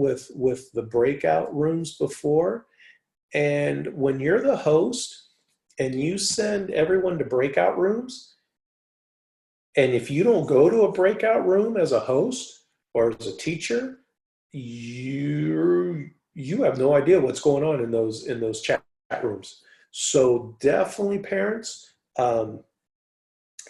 with the breakout rooms before. And when you're the host and you send everyone to breakout rooms, and if you don't go to a breakout room as a host or as a teacher, you have no idea what's going on in those chat rooms. So definitely, parents,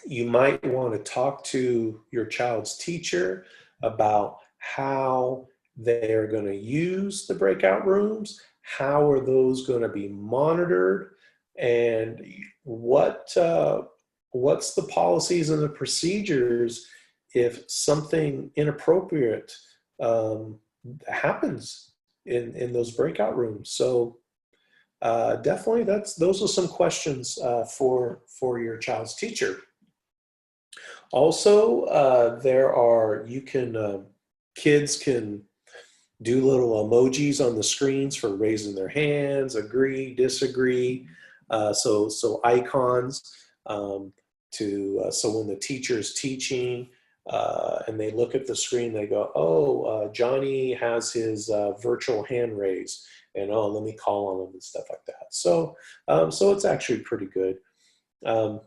you might want to talk to your child's teacher about how they're going to use the breakout rooms, how are those going to be monitored, and what's the policies and the procedures if something inappropriate happens in those breakout rooms. So definitely, those are some questions for your child's teacher. Also, kids can do little emojis on the screens for raising their hands, agree, disagree. So icons so when the teacher is teaching and they look at the screen, they go, oh, Johnny has his virtual hand raised, and oh, let me call on him and stuff like that. So it's actually pretty good. The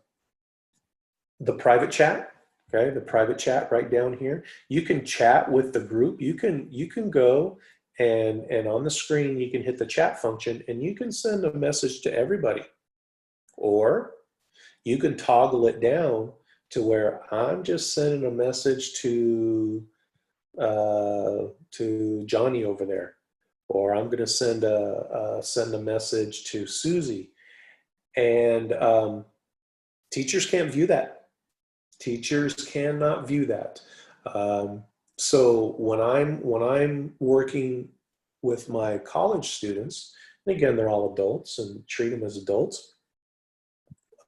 private chat. Okay, the private chat right down here. You can chat with the group. You can go and on the screen you can hit the chat function and you can send a message to everybody. Or you can toggle it down to where I'm just sending a message to Johnny over there, or I'm going to send a message to Susie, and teachers can't view that. Teachers cannot view that. So when I'm working with my college students, and again, they're all adults and treat them as adults.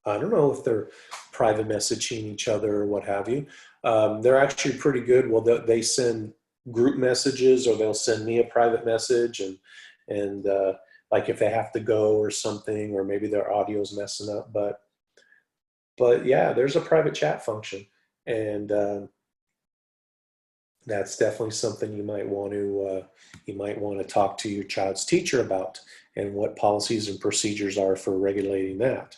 I don't know if they're private messaging each other or what have you. They're actually pretty good. Well, they send group messages, or they'll send me a private message, and like if they have to go or something, or maybe their audio's messing up, but yeah, there's a private chat function, and that's definitely something you might want to talk to your child's teacher about, and what policies and procedures are for regulating that.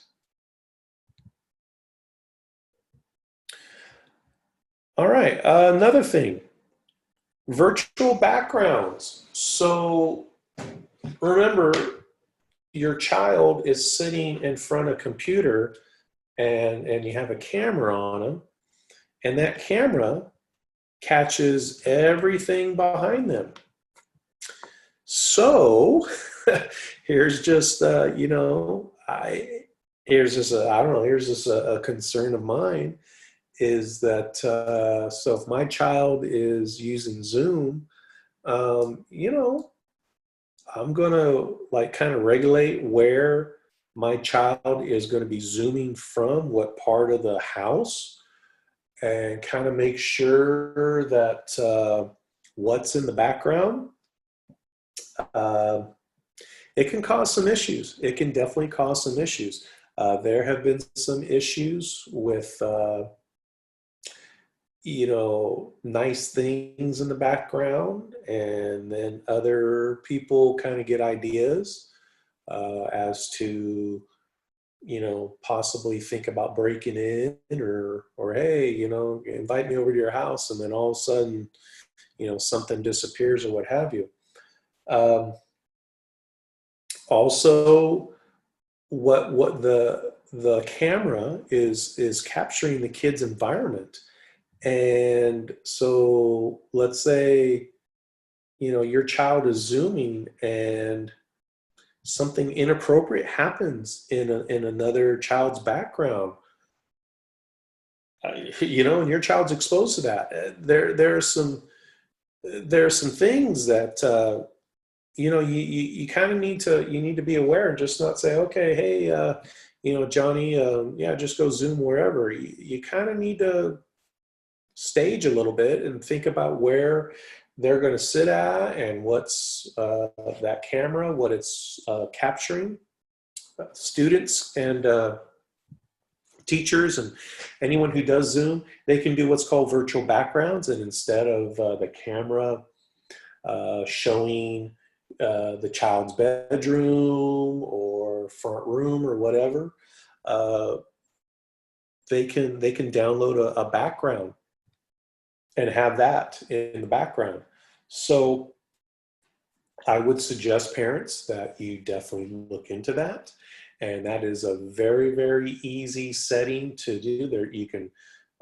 All right, another thing, virtual backgrounds. So remember, your child is sitting in front of a computer, and you have a camera on them, and that camera catches everything behind them. So here's just here's just a concern of mine, is that so if my child is using Zoom, I'm gonna kind of regulate where my child is going to be Zooming from, what part of the house, and kind of make sure that what's in the background. It can cause some issues. It can definitely cause some issues. There have been some issues with nice things in the background, and then other people kind of get ideas as to possibly think about breaking in, or hey, invite me over to your house, and then all of a sudden something disappears or what have you. Also, what the camera is capturing the kid's environment. And so let's say your child is Zooming and something inappropriate happens in another child's background, and your child's exposed to that. There are some things that you kind of need to be aware, and just not say, okay, hey, Johnny, yeah, just go Zoom wherever. You kind of need to stage a little bit and think about where they're going to sit at, and what's that camera, what it's capturing. Students and teachers and anyone who does Zoom, they can do what's called virtual backgrounds, and instead of the camera showing the child's bedroom or front room or whatever. Uh, they can download a background and have that in the background. So I would suggest parents that you definitely look into that. And that is a very, very easy setting to do. There, you can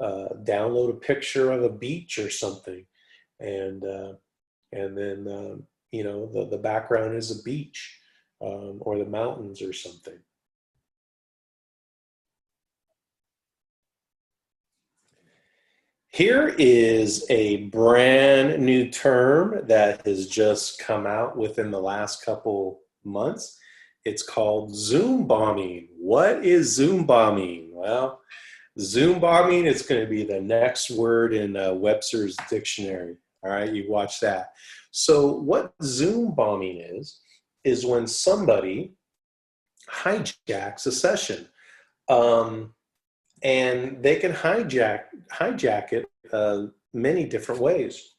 download a picture of a beach or something, and then the background is a beach, or the mountains or something. Here is a brand new term that has just come out within the last couple months. It's called Zoom bombing. What is Zoom bombing? Well, Zoom bombing is going to be the next word in Webster's dictionary. All right, you watch that. So, what Zoom bombing is when somebody hijacks a session. Um, and they can hijack it many different ways.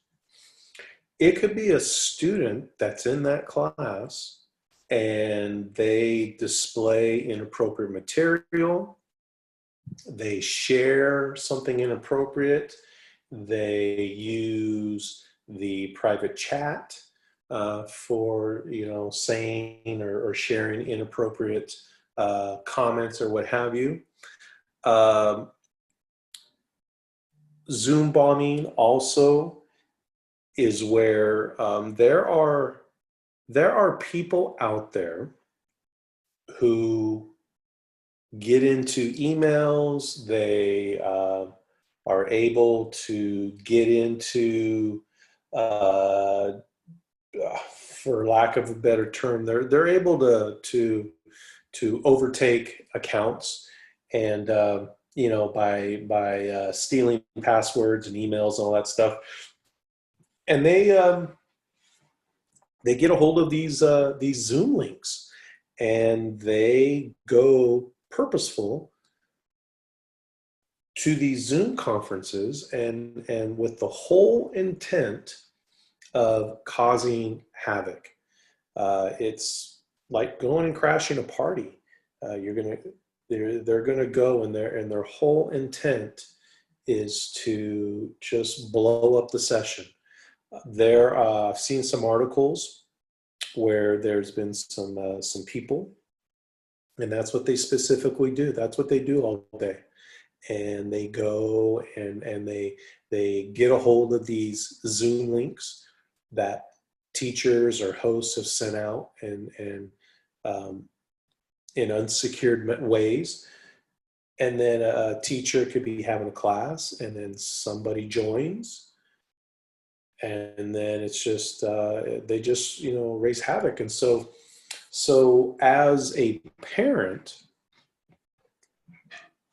It could be a student that's in that class and they display inappropriate material, they share something inappropriate, they use the private chat for saying or sharing inappropriate comments or what have you. Um, Zoom bombing also is where there are people out there who get into emails. They are able to get into, uh, for lack of a better term, they're able to overtake accounts, and by stealing passwords and emails and all that stuff, and they get a hold of these Zoom links, and they go purposeful to these Zoom conferences, and with the whole intent of causing havoc. It's like going and crashing a party. You're gonna they're gonna go, and their whole intent is to just blow up the session. I've seen some articles where there's been some people, and that's what they specifically do. That's what they do all day, and they go and they get a hold of these Zoom links that teachers or hosts have sent out, and um, in unsecured ways. And then a teacher could be having a class, and then somebody joins, and then it's just they just raise havoc. And so as a parent,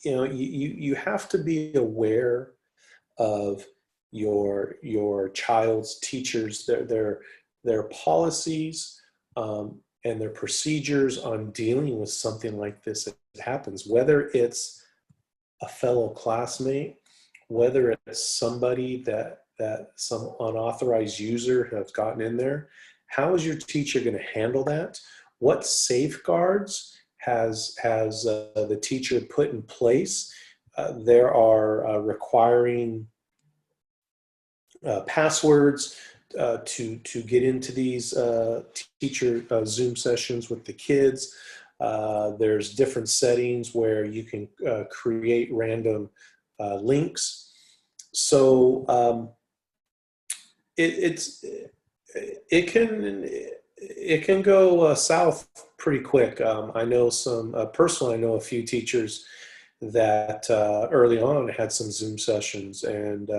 you have to be aware of your child's teachers, their policies, and their procedures on dealing with something like this that happens, whether it's a fellow classmate, whether it's somebody that some unauthorized user has gotten in there. How is your teacher going to handle that? What safeguards has the teacher put in place? There are requiring passwords to get into these teacher Zoom sessions with the kids. There's different settings where you can create random links. So it can go south pretty quick. I know personally, I know a few teachers that early on had some Zoom sessions, and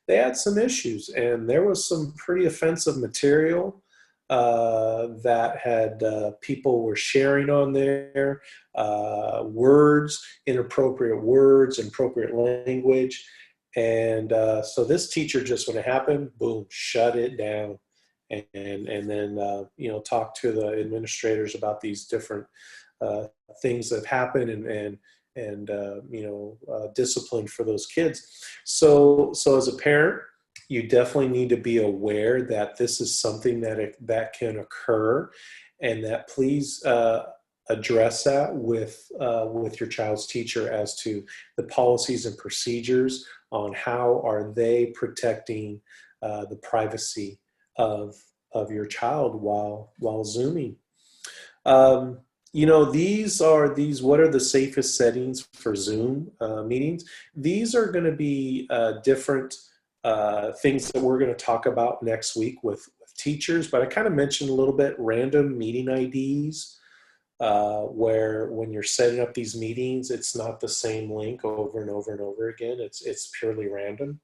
they had some issues, and there was some pretty offensive material that had people were sharing on there, inappropriate words, inappropriate language. And so this teacher, just when it happened, boom, shut it down, and then talk to the administrators about these different things that happen, and discipline for those kids. So as a parent, you definitely need to be aware that this is something that can occur, and that please address that with your child's teacher as to the policies and procedures on how are they protecting the privacy of your child while Zooming. Um, what are the safest settings for Zoom meetings? These are going to be different things that we're going to talk about next week with teachers, but I kind of mentioned a little bit random meeting IDs, where when you're setting up these meetings, it's not the same link over and over and over again. It's purely random.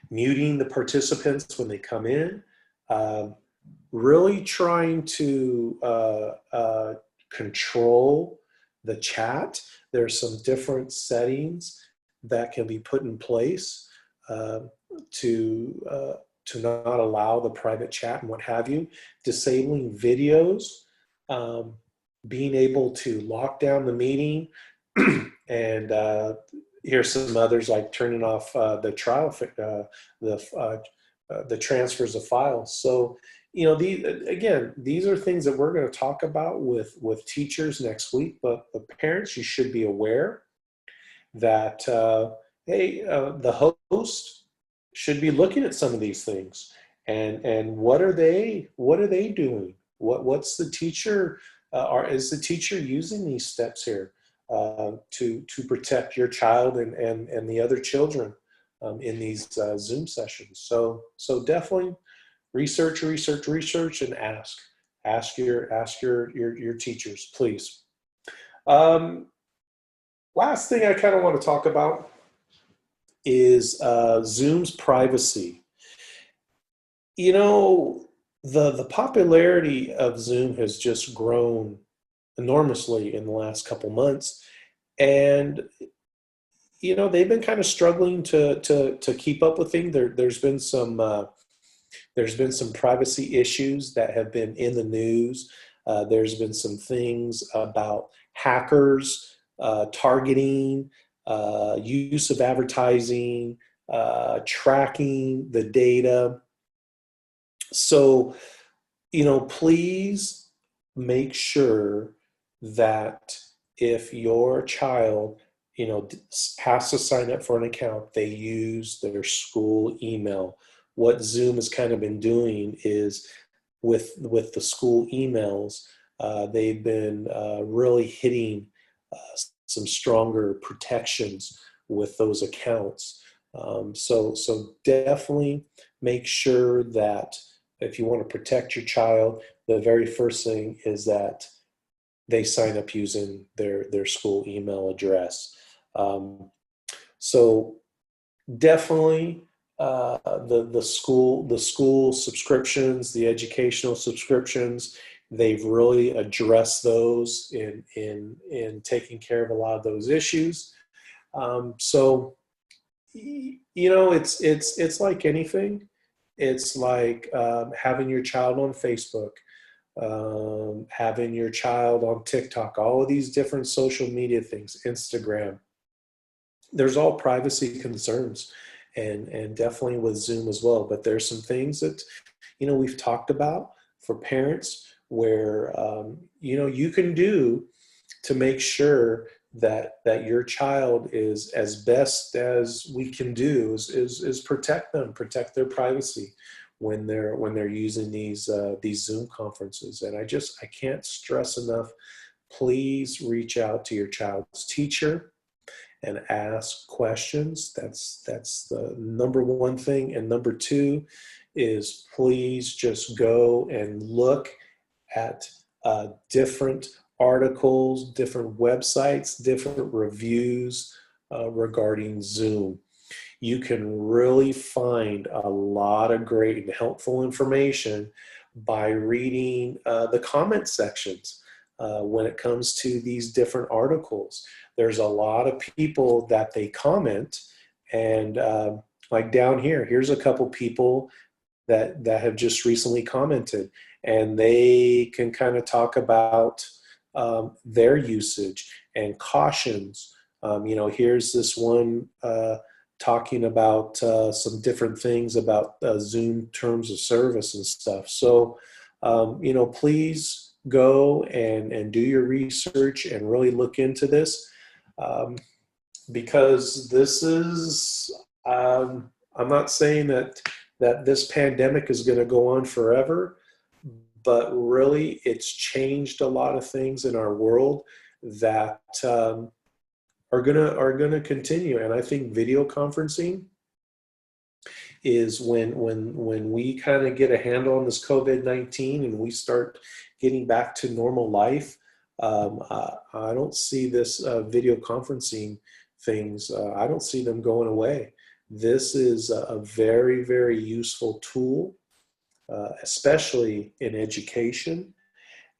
Muting the participants when they come in. Um, really trying to control the chat. There's some different settings that can be put in place uh, to not allow the private chat and what have you. Disabling videos, um, being able to lock down the meeting, and here's some others like turning off the trial, the transfers of files. So, these are things that we're going to talk about with teachers next week. But the parents, you should be aware that the host should be looking at some of these things, and what are they doing? What's the teacher? Is the teacher using these steps here to protect your child and the other children in these Zoom sessions? So definitely research, and ask your teachers, please. Last thing I kind of want to talk about is Zoom's privacy. The popularity of Zoom has just grown enormously in the last couple months, and they've been kind of struggling to keep up with things. There's been some privacy issues that have been in the news. There's been some things about hackers targeting, use of advertising, tracking the data. So, please make sure that if your child, has to sign up for an account, they use their school email. What Zoom has kind of been doing is with the school emails, they've been really hitting some stronger protections with those accounts. So definitely make sure that if you want to protect your child, the very first thing is that they sign up using their school email address. So definitely the school subscriptions, the educational subscriptions, they've really addressed those in taking care of a lot of those issues. So it's like anything. It's like having your child on Facebook, having your child on TikTok, all of these different social media things, Instagram. There's all privacy concerns, and definitely with Zoom as well. But there's some things that we've talked about for parents where you can do to make sure that your child is, as best as we can do, is protect them, protect their privacy when they're using these Zoom conferences. And I can't stress enough, please reach out to your child's teacher and ask questions. That's the number one thing. And number two is please just go and look at different articles, different websites, different reviews regarding Zoom. You can really find a lot of great and helpful information by reading the comment sections when it comes to these different articles. There's a lot of people that they comment, and like down here, here's a couple people that have just recently commented, and they can kind of talk about their usage and cautions. Here's this one talking about some different things about Zoom terms of service and stuff. So, please go and do your research and really look into this, um, because this is, I'm not saying that this pandemic is going to go on forever, but really it's changed a lot of things in our world that are gonna continue. And I think video conferencing is when we kind of get a handle on this COVID-19 and we start getting back to normal life. I don't see this video conferencing things. I don't see them going away. This is a very, very useful tool, especially in education.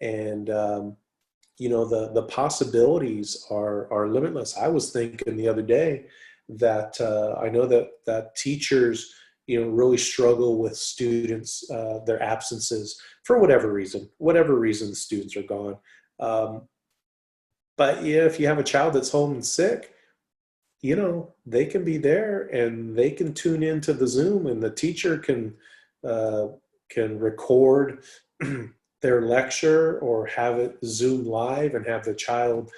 And the possibilities are limitless. I was thinking the other day that I know that teachers really struggle with students, their absences for whatever reason the students are gone. But yeah, if you have a child that's home and sick, they can be there and they can tune into the Zoom, and the teacher uh, can record their lecture or have it Zoom live and have the child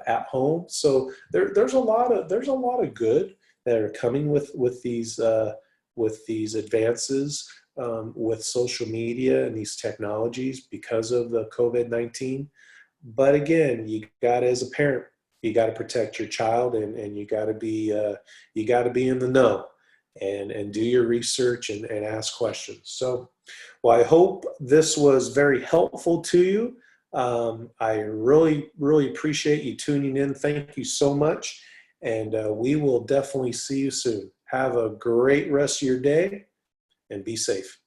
at home. So there's a lot of good that are coming with these advances, with social media and these technologies because of the COVID-19. But again, as a parent, you got to protect your child, and you got to be in the know, and do your research and ask questions. So, well, I hope this was very helpful to you. I really, really appreciate you tuning in. Thank you so much. And we will definitely see you soon. Have a great rest of your day and be safe.